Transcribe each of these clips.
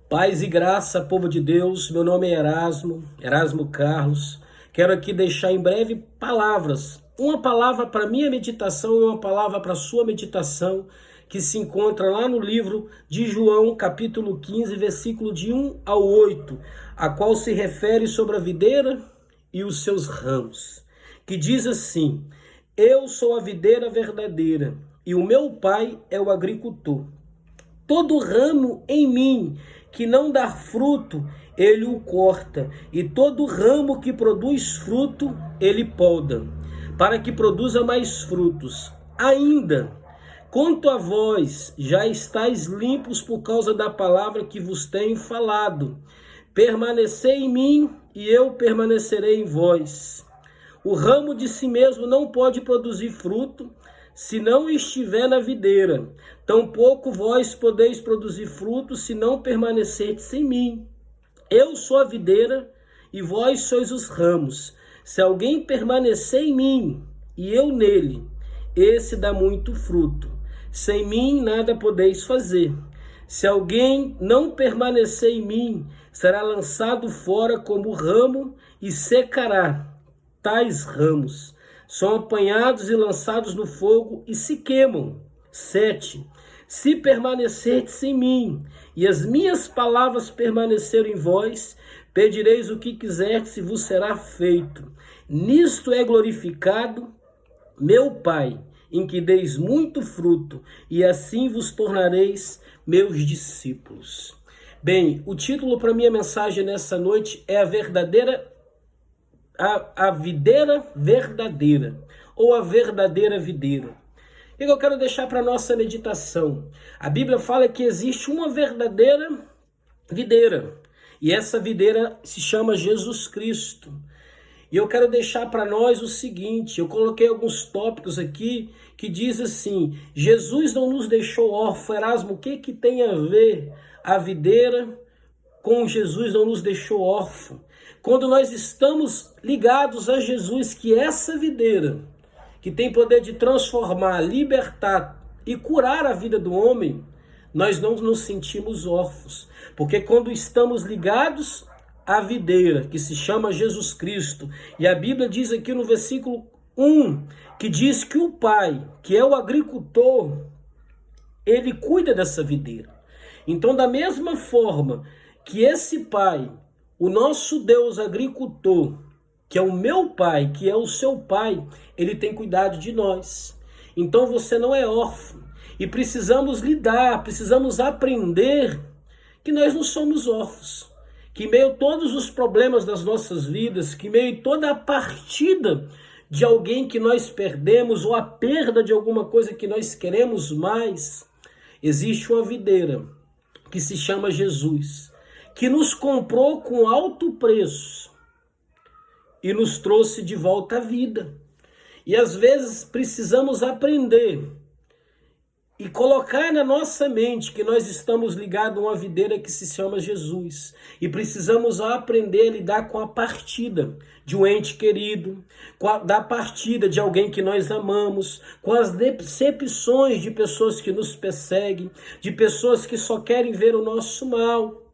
Paz e graça, povo de Deus, meu nome é Erasmo Carlos. Quero aqui deixar em breve palavras, uma palavra para minha meditação e uma palavra para sua meditação, que se encontra lá no livro de João, capítulo 15, versículo de 1 ao 8, a qual se refere sobre a videira e os seus ramos, que diz assim: Eu sou a videira verdadeira e o meu pai é o agricultor. Todo ramo em mim que não dá fruto, ele o corta, e todo ramo que produz fruto, ele poda, para que produza mais frutos. Ainda, quanto a vós, já estáis limpos por causa da palavra que vos tenho falado. Permanecei em mim, e eu permanecerei em vós. O ramo de si mesmo não pode produzir fruto, se não estiver na videira. Tampouco vós podeis produzir fruto, se não permanecerdes em mim. Eu sou a videira, e vós sois os ramos. Se alguém permanecer em mim, e eu nele, esse dá muito fruto. Sem mim nada podeis fazer. Se alguém não permanecer em mim, será lançado fora como ramo e secará. Tais ramos são apanhados e lançados no fogo e se queimam. 7. Se permanecerdes em mim e as minhas palavras permanecerem em vós, pedireis o que quiserdes e vos será feito. Nisto é glorificado meu Pai, em que deis muito fruto, e assim vos tornareis meus discípulos. Bem, o título para minha mensagem nessa noite é a videira verdadeira, ou a verdadeira videira. O que eu quero deixar para nossa meditação? A Bíblia fala que existe uma verdadeira videira, e essa videira se chama Jesus Cristo. E eu quero deixar para nós o seguinte: eu coloquei alguns tópicos aqui que diz assim: Jesus não nos deixou órfãos. Erasmo, o que tem a ver a videira com Jesus não nos deixou órfãos? Quando nós estamos ligados a Jesus, que é essa videira, que tem poder de transformar, libertar e curar a vida do homem, nós não nos sentimos órfãos. Porque quando estamos ligados à videira, que se chama Jesus Cristo, e a Bíblia diz aqui no versículo 1, que diz que o Pai, que é o agricultor, ele cuida dessa videira. Então, da mesma forma que esse Pai, o nosso Deus agricultor, que é o meu Pai, que é o seu Pai, ele tem cuidado de nós. Então você não é órfão. E precisamos lidar, precisamos aprender que nós não somos órfãos. Que em meio a todos os problemas das nossas vidas, que em meio a toda a partida de alguém que nós perdemos, ou a perda de alguma coisa que nós queremos mais, existe uma videira que se chama Jesus, que nos comprou com alto preço e nos trouxe de volta à vida. E às vezes precisamos aprender e colocar na nossa mente que nós estamos ligados a uma videira que se chama Jesus. E precisamos aprender a lidar com a partida de um ente querido, da partida de alguém que nós amamos, com as decepções de pessoas que nos perseguem, de pessoas que só querem ver o nosso mal.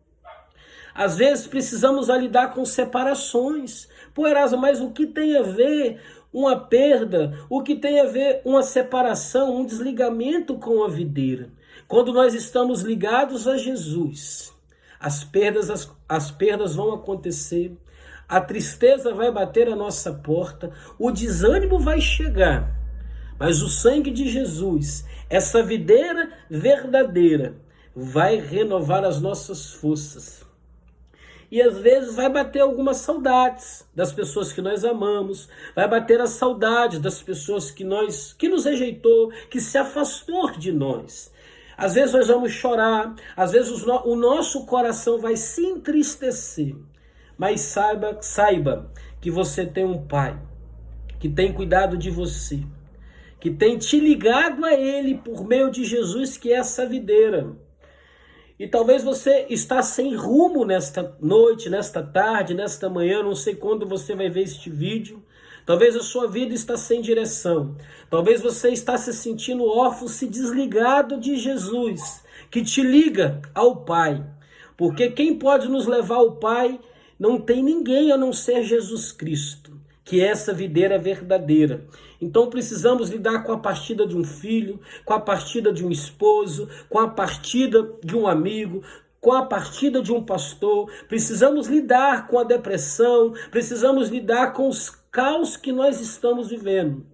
Às vezes precisamos lidar com separações. Pô, Erasmo, mas o que tem a ver uma perda? O que tem a ver uma separação, um desligamento com a videira? Quando nós estamos ligados a Jesus, as perdas vão acontecer, a tristeza vai bater a nossa porta, o desânimo vai chegar. Mas o sangue de Jesus, essa videira verdadeira, vai renovar as nossas forças. E às vezes vai bater algumas saudades das pessoas que nós amamos, vai bater as saudades das pessoas que nos rejeitou, que se afastou de nós. Às vezes nós vamos chorar, às vezes o nosso coração vai se entristecer. Mas saiba que você tem um Pai que tem cuidado de você, que tem te ligado a Ele por meio de Jesus, que é essa videira. E talvez você está sem rumo nesta noite, nesta tarde, nesta manhã, não sei quando você vai ver este vídeo. Talvez a sua vida está sem direção. Talvez você está se sentindo órfão, se desligado de Jesus, que te liga ao Pai. Porque quem pode nos levar ao Pai não tem ninguém a não ser Jesus Cristo, que é essa videira verdadeira. Então precisamos lidar com a partida de um filho, com a partida de um esposo, com a partida de um amigo, com a partida de um pastor. Precisamos lidar com a depressão, precisamos lidar com os caos que nós estamos vivendo.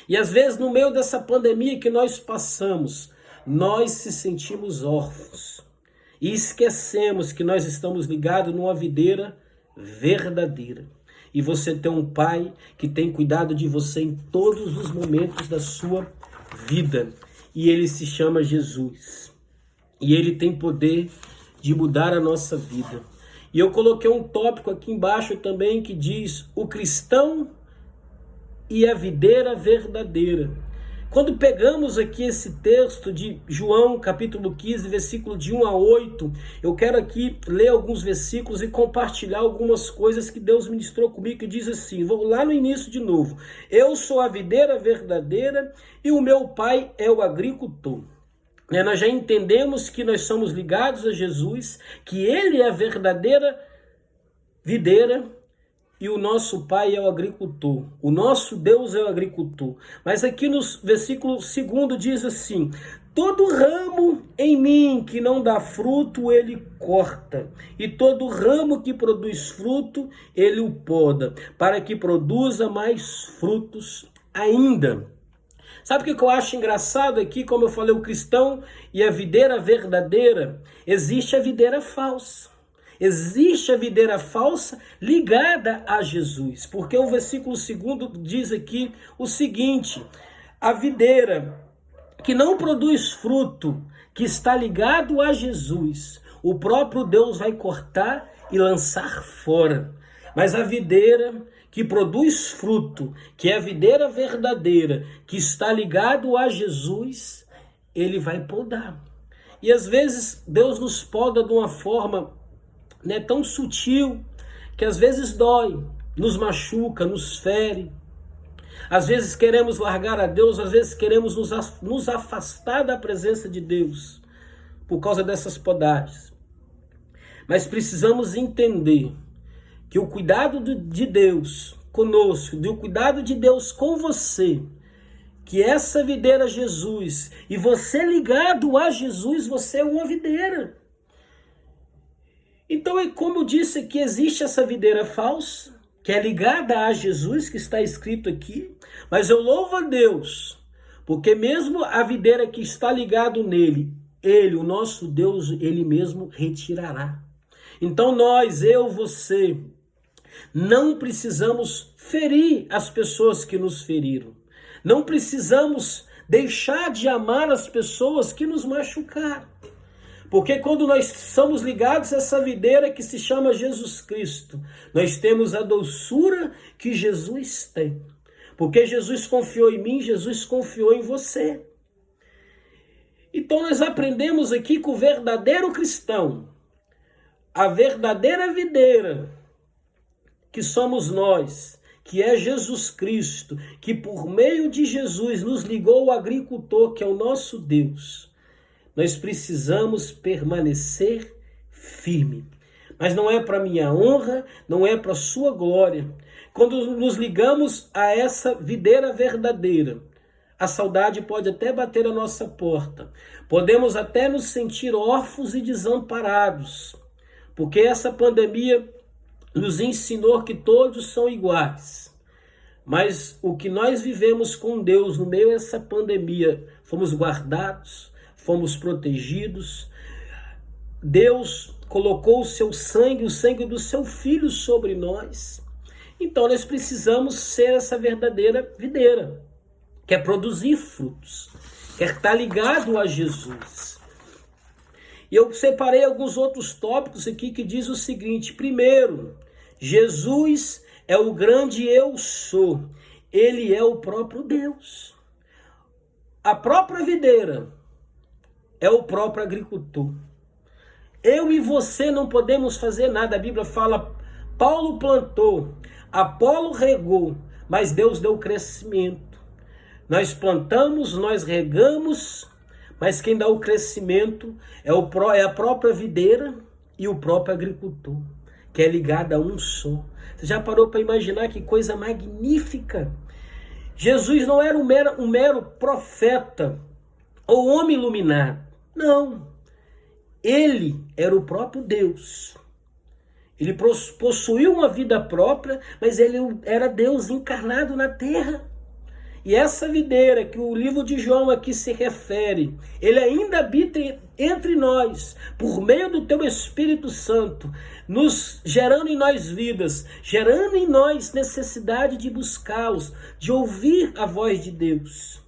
E às vezes, no meio dessa pandemia que nós passamos, nós se sentimos órfãos e esquecemos que nós estamos ligados numa videira verdadeira. E você tem um Pai que tem cuidado de você em todos os momentos da sua vida. E ele se chama Jesus. E ele tem poder de mudar a nossa vida. E eu coloquei um tópico aqui embaixo também que diz: o cristão e a videira verdadeira. Quando pegamos aqui esse texto de João, capítulo 15, versículo de 1 a 8, eu quero aqui ler alguns versículos e compartilhar algumas coisas que Deus ministrou comigo, que diz assim, vou lá no início de novo: eu sou a videira verdadeira e o meu Pai é o agricultor. Nós já entendemos que nós somos ligados a Jesus, que Ele é a verdadeira videira, e o nosso Pai é o agricultor. O nosso Deus é o agricultor. Mas aqui no versículo 2 diz assim: todo ramo em mim que não dá fruto, ele corta. E todo ramo que produz fruto, ele o poda, para que produza mais frutos ainda. Sabe o que eu acho engraçado aqui? Como eu falei, o cristão e a videira verdadeira, existe a videira falsa. Existe a videira falsa ligada a Jesus, porque o versículo 2 diz aqui o seguinte: a videira que não produz fruto, que está ligado a Jesus, o próprio Deus vai cortar e lançar fora. Mas a videira que produz fruto, que é a videira verdadeira, que está ligado a Jesus, ele vai podar. E às vezes Deus nos poda de uma forma tão sutil, que às vezes dói, nos machuca, nos fere. Às vezes queremos largar a Deus, às vezes queremos nos afastar da presença de Deus, por causa dessas podagens. Mas precisamos entender que o cuidado de Deus conosco, o cuidado de Deus com você, que essa videira é Jesus, e você ligado a Jesus, você é uma videira. Então, como eu disse aqui, existe essa videira falsa, que é ligada a Jesus, que está escrito aqui, mas eu louvo a Deus, porque mesmo a videira que está ligado nele, ele, o nosso Deus, ele mesmo retirará. Então nós, eu, você, não precisamos ferir as pessoas que nos feriram. Não precisamos deixar de amar as pessoas que nos machucaram. Porque quando nós somos ligados a essa videira que se chama Jesus Cristo, nós temos a doçura que Jesus tem. Porque Jesus confiou em mim, Jesus confiou em você. Então nós aprendemos aqui que o verdadeiro cristão, a verdadeira videira, que somos nós, que é Jesus Cristo, que por meio de Jesus nos ligou ao agricultor, que é o nosso Deus, nós precisamos permanecer firme. Mas não é para minha honra, não é para sua glória. Quando nos ligamos a essa videira verdadeira, a saudade pode até bater a nossa porta. Podemos até nos sentir órfãos e desamparados, porque essa pandemia nos ensinou que todos são iguais. Mas o que nós vivemos com Deus no meio dessa pandemia, fomos guardados, fomos protegidos. Deus colocou o seu sangue, o sangue do seu Filho sobre nós. Então nós precisamos ser essa verdadeira videira, que é produzir frutos, que é estar ligado a Jesus. E eu separei alguns outros tópicos aqui que diz o seguinte: primeiro, Jesus é o grande eu sou. Ele é o próprio Deus. A própria videira é o próprio agricultor. Eu e você não podemos fazer nada. A Bíblia fala, Paulo plantou, Apolo regou, mas Deus deu crescimento. Nós plantamos, nós regamos, mas quem dá o crescimento é a própria videira, e o próprio agricultor, que é ligado a um só. Você já parou para imaginar que coisa magnífica? Jesus não era um mero profeta ou homem iluminado. Não. Ele era o próprio Deus. Ele possuía uma vida própria, mas ele era Deus encarnado na terra. E essa videira que o livro de João aqui se refere, ele ainda habita entre nós, por meio do teu Espírito Santo, nos gerando em nós vidas, gerando em nós necessidade de buscá-los, de ouvir a voz de Deus.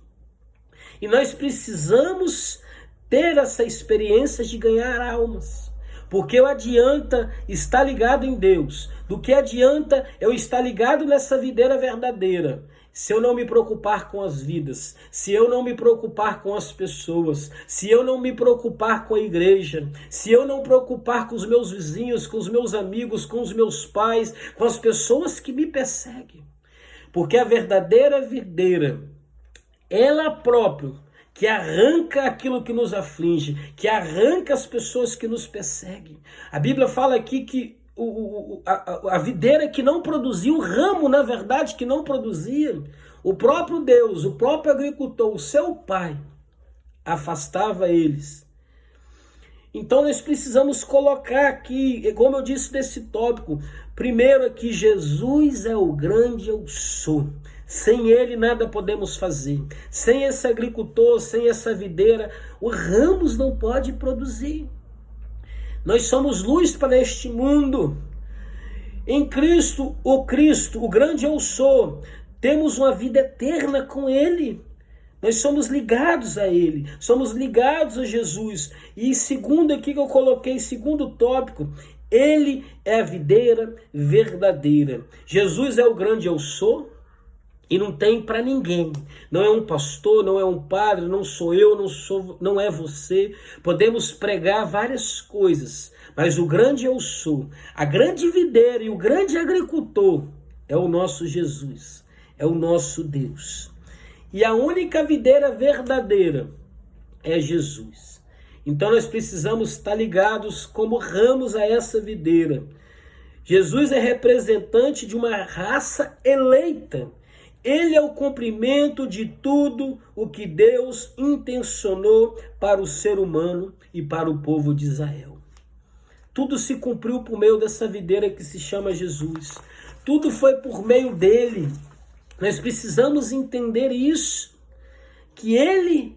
E nós precisamos ter essa experiência de ganhar almas. Porque o adianta estar ligado em Deus, do que adianta eu estar ligado nessa videira verdadeira, se eu não me preocupar com as vidas, se eu não me preocupar com as pessoas, se eu não me preocupar com a igreja, se eu não me preocupar com os meus vizinhos, com os meus amigos, com os meus pais, com as pessoas que me perseguem. Porque a verdadeira videira, ela própria, que arranca aquilo que nos aflige, que arranca as pessoas que nos perseguem. A Bíblia fala aqui que a videira que não produzia, o ramo, na verdade, que não produzia, o próprio Deus, o próprio agricultor, o seu pai, afastava eles. Então nós precisamos colocar aqui, como eu disse nesse tópico, primeiro aqui, Jesus é o grande eu sou. Sem ele nada podemos fazer. Sem esse agricultor, sem essa videira, os ramos não pode produzir. Nós somos luz para este mundo. Em Cristo, o grande eu sou, temos uma vida eterna com ele. Nós somos ligados a ele, somos ligados a Jesus. E segundo aqui que eu coloquei, segundo tópico, ele é a videira verdadeira. Jesus é o grande eu sou. E não tem para ninguém. Não é um pastor, não é um padre, não sou eu, não é você. Podemos pregar várias coisas, mas o grande eu sou, a grande videira e o grande agricultor é o nosso Jesus, é o nosso Deus. E a única videira verdadeira é Jesus. Então nós precisamos estar ligados como ramos a essa videira. Jesus é representante de uma raça eleita. Ele é o cumprimento de tudo o que Deus intencionou para o ser humano e para o povo de Israel. Tudo se cumpriu por meio dessa videira que se chama Jesus. Tudo foi por meio dele. Nós precisamos entender isso, que ele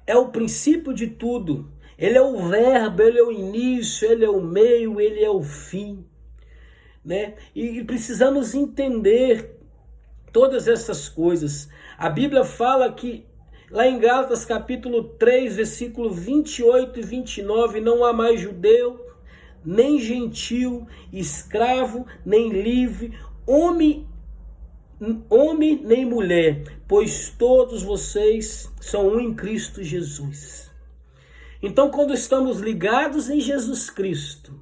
é o princípio de tudo. Ele é o verbo, ele é o início, ele é o meio, ele é o fim. Né? E precisamos entender todas essas coisas. A Bíblia fala que, lá em Gálatas capítulo 3, versículo 28 e 29, não há mais judeu, nem gentil, escravo, nem livre, homem nem mulher, pois todos vocês são um em Cristo Jesus. Então, quando estamos ligados em Jesus Cristo,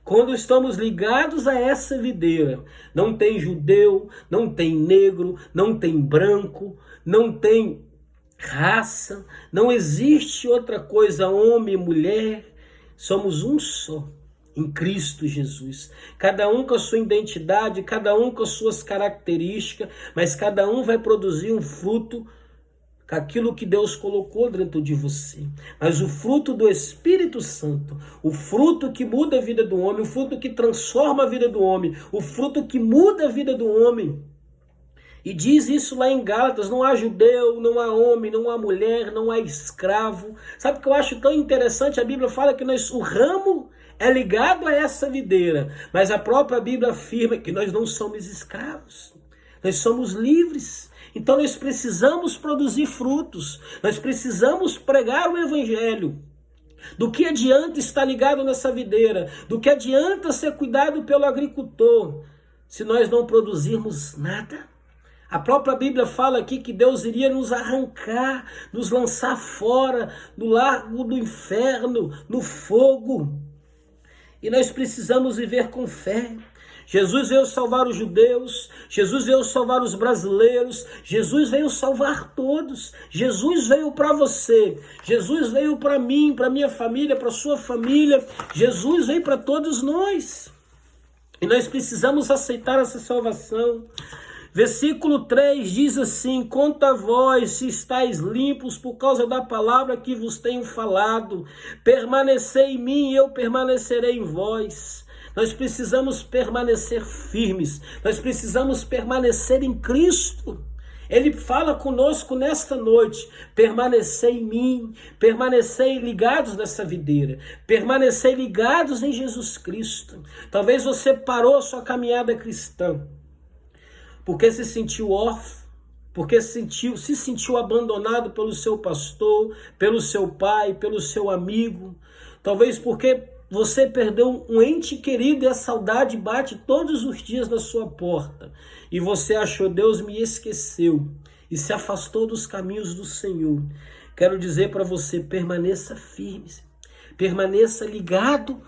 quando estamos ligados a essa videira, não tem judeu, não tem negro, não tem branco, não tem raça, não existe outra coisa, homem e mulher, somos um só em Cristo Jesus. Cada um com a sua identidade, cada um com as suas características, mas cada um vai produzir um fruto com aquilo que Deus colocou dentro de você. Mas o fruto do Espírito Santo, o fruto que muda a vida do homem, o fruto que transforma a vida do homem, o fruto que muda a vida do homem. E diz isso lá em Gálatas, não há judeu, não há homem, não há mulher, não há escravo. Sabe o que eu acho tão interessante? A Bíblia fala que o ramo é ligado a essa videira, mas a própria Bíblia afirma que nós não somos escravos, nós somos livres. Então nós precisamos produzir frutos, nós precisamos pregar o evangelho. Do que adianta estar ligado nessa videira? Do que adianta ser cuidado pelo agricultor, se nós não produzirmos nada? A própria Bíblia fala aqui que Deus iria nos arrancar, nos lançar fora, no lago do inferno, no fogo. E nós precisamos viver com fé. Jesus veio salvar os judeus, Jesus veio salvar os brasileiros, Jesus veio salvar todos. Jesus veio para você, Jesus veio para mim, para minha família, para sua família. Jesus veio para todos nós. E nós precisamos aceitar essa salvação. Versículo 3 diz assim: quanto a vós, se estáis limpos por causa da palavra que vos tenho falado, permanecei em mim e eu permanecerei em vós. Nós precisamos permanecer firmes, nós precisamos permanecer em Cristo. Ele fala conosco nesta noite: permanecer em mim, permanecer ligados nessa videira, permanecer ligados em Jesus Cristo. Talvez você parou a sua caminhada cristã porque se sentiu órfão, porque se sentiu abandonado pelo seu pastor, pelo seu pai, pelo seu amigo. Talvez porque você perdeu um ente querido e a saudade bate todos os dias na sua porta. E você achou: Deus me esqueceu, e se afastou dos caminhos do Senhor. Quero dizer para você: permaneça firme, permaneça ligado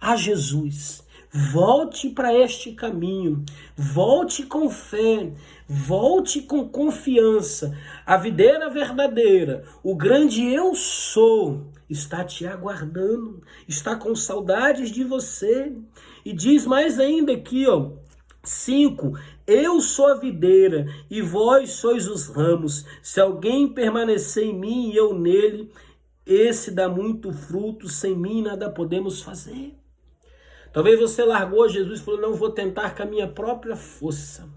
a Jesus. Volte para este caminho, volte com fé, volte com confiança. A videira verdadeira, o grande eu sou, está te aguardando, está com saudades de você. E diz mais ainda aqui, 5, eu sou a videira e vós sois os ramos. Se alguém permanecer em mim e eu nele, esse dá muito fruto, sem mim nada podemos fazer. Talvez você largou Jesus e falou: não vou tentar com a minha própria força.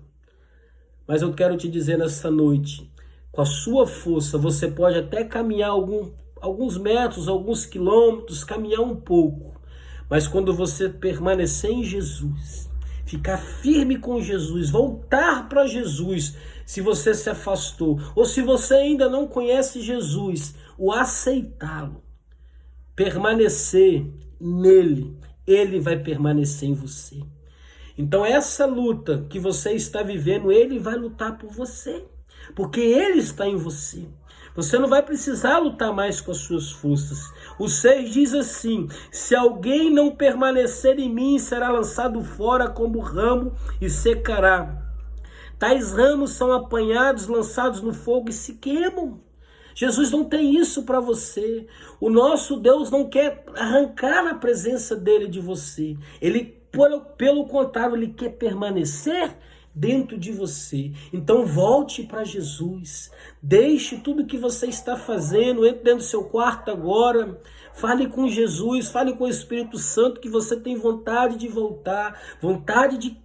Mas eu quero te dizer nessa noite, com a sua força você pode até caminhar alguns metros, alguns quilômetros, caminhar um pouco. Mas quando você permanecer em Jesus, ficar firme com Jesus, voltar para Jesus, se você se afastou, ou se você ainda não conhece Jesus, o aceitá-lo, permanecer nele, ele vai permanecer em você. Então essa luta que você está vivendo, ele vai lutar por você, porque ele está em você. Você não vai precisar lutar mais com as suas forças. O 6 diz assim: se alguém não permanecer em mim, será lançado fora como ramo e secará. Tais ramos são apanhados, lançados no fogo e se queimam. Jesus não tem isso para você. O nosso Deus não quer arrancar a presença dele de você. Ele, pelo contrário, ele quer permanecer dentro de você. Então volte para Jesus. Deixe tudo que você está fazendo, entre dentro do seu quarto agora. Fale com Jesus, fale com o Espírito Santo que você tem vontade de voltar, vontade de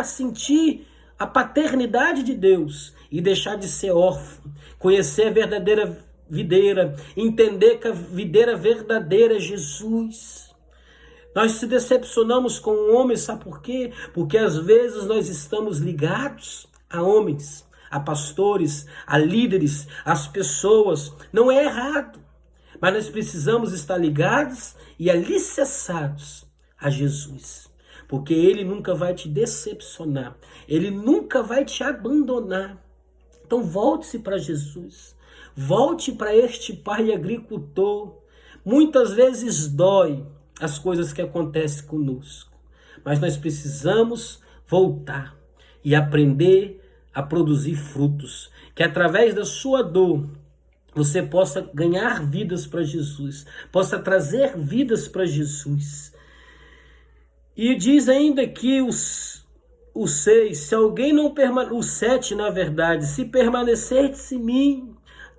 sentir a paternidade de Deus e deixar de ser órfão, conhecer a verdadeira videira, entender que a videira verdadeira é Jesus. Nós se decepcionamos com o homem, sabe por quê? Porque às vezes nós estamos ligados a homens, a pastores, a líderes, às pessoas. Não é errado, mas nós precisamos estar ligados e alicerçados a Jesus. Porque ele nunca vai te decepcionar, ele nunca vai te abandonar. Então volte-se para Jesus, volte para este pai agricultor. Muitas vezes dói as coisas que acontecem conosco, mas nós precisamos voltar e aprender a produzir frutos, que através da sua dor você possa ganhar vidas para Jesus, possa trazer vidas para Jesus. E diz ainda que o 6, se alguém não permanecer, o 7 na verdade, se permanecerdes em mim.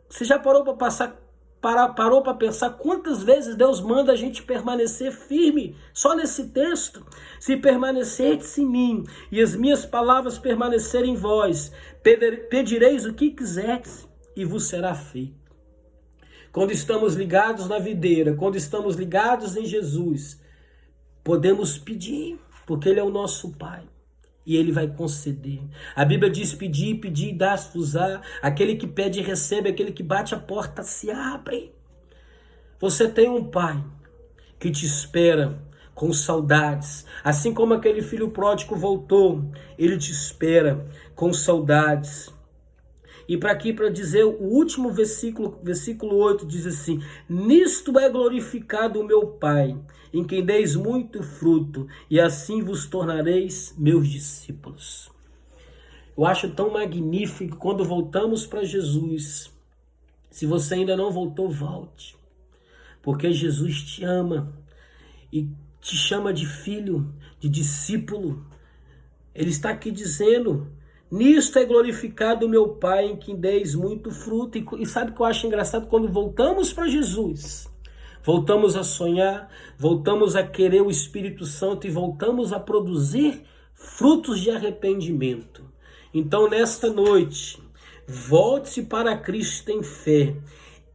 Você já parou para pensar quantas vezes Deus manda a gente permanecer firme? Só nesse texto. Se permanecerdes em mim e as minhas palavras permanecerem em vós, pedireis o que quiserdes e vos será feito. Quando estamos ligados na videira, quando estamos ligados em Jesus, podemos pedir, porque ele é o nosso Pai. E ele vai conceder. A Bíblia diz: pedir, pedir, dar-se-vos-á. Aquele que pede, recebe. Aquele que bate, a porta se abre. Você tem um Pai que te espera com saudades. Assim como aquele filho pródigo voltou, ele te espera com saudades. E para dizer o último versículo, versículo 8, diz assim: nisto é glorificado o meu Pai, em quem deis muito fruto, e assim vos tornareis meus discípulos. Eu acho tão magnífico quando voltamos para Jesus. Se você ainda não voltou, volte. Porque Jesus te ama e te chama de filho, de discípulo. Ele está aqui dizendo: nisto é glorificado o meu Pai, em quem deis muito fruto. E sabe o que eu acho engraçado? Quando voltamos para Jesus, voltamos a sonhar, voltamos a querer o Espírito Santo e voltamos a produzir frutos de arrependimento. Então, nesta noite, volte-se para Cristo em fé.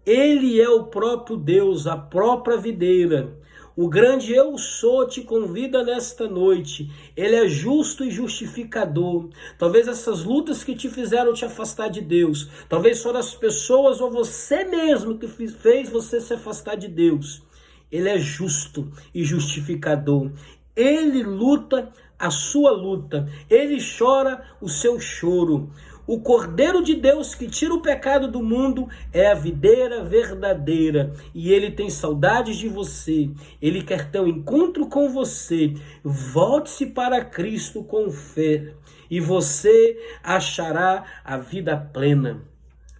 Ele é o próprio Deus, a própria videira. O grande Eu Sou te convida nesta noite. Ele é justo e justificador. Talvez essas lutas que te fizeram te afastar de Deus, talvez foram as pessoas ou você mesmo que fez você se afastar de Deus. Ele é justo e justificador. Ele luta a sua luta. Ele chora o seu choro. O Cordeiro de Deus que tira o pecado do mundo é a videira verdadeira. E ele tem saudades de você. Ele quer ter um encontro com você. Volte-se para Cristo com fé. E você achará a vida plena.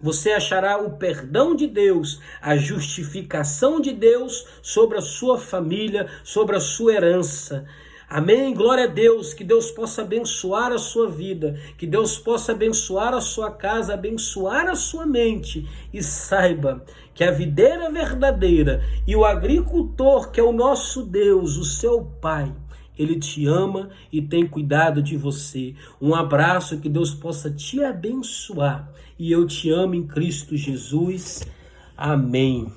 Você achará o perdão de Deus, a justificação de Deus sobre a sua família, sobre a sua herança. Amém? Glória a Deus, que Deus possa abençoar a sua vida, que Deus possa abençoar a sua casa, abençoar a sua mente. E saiba que a videira verdadeira e o agricultor, que é o nosso Deus, o seu Pai, ele te ama e tem cuidado de você. Um abraço, que Deus possa te abençoar. E eu te amo em Cristo Jesus. Amém.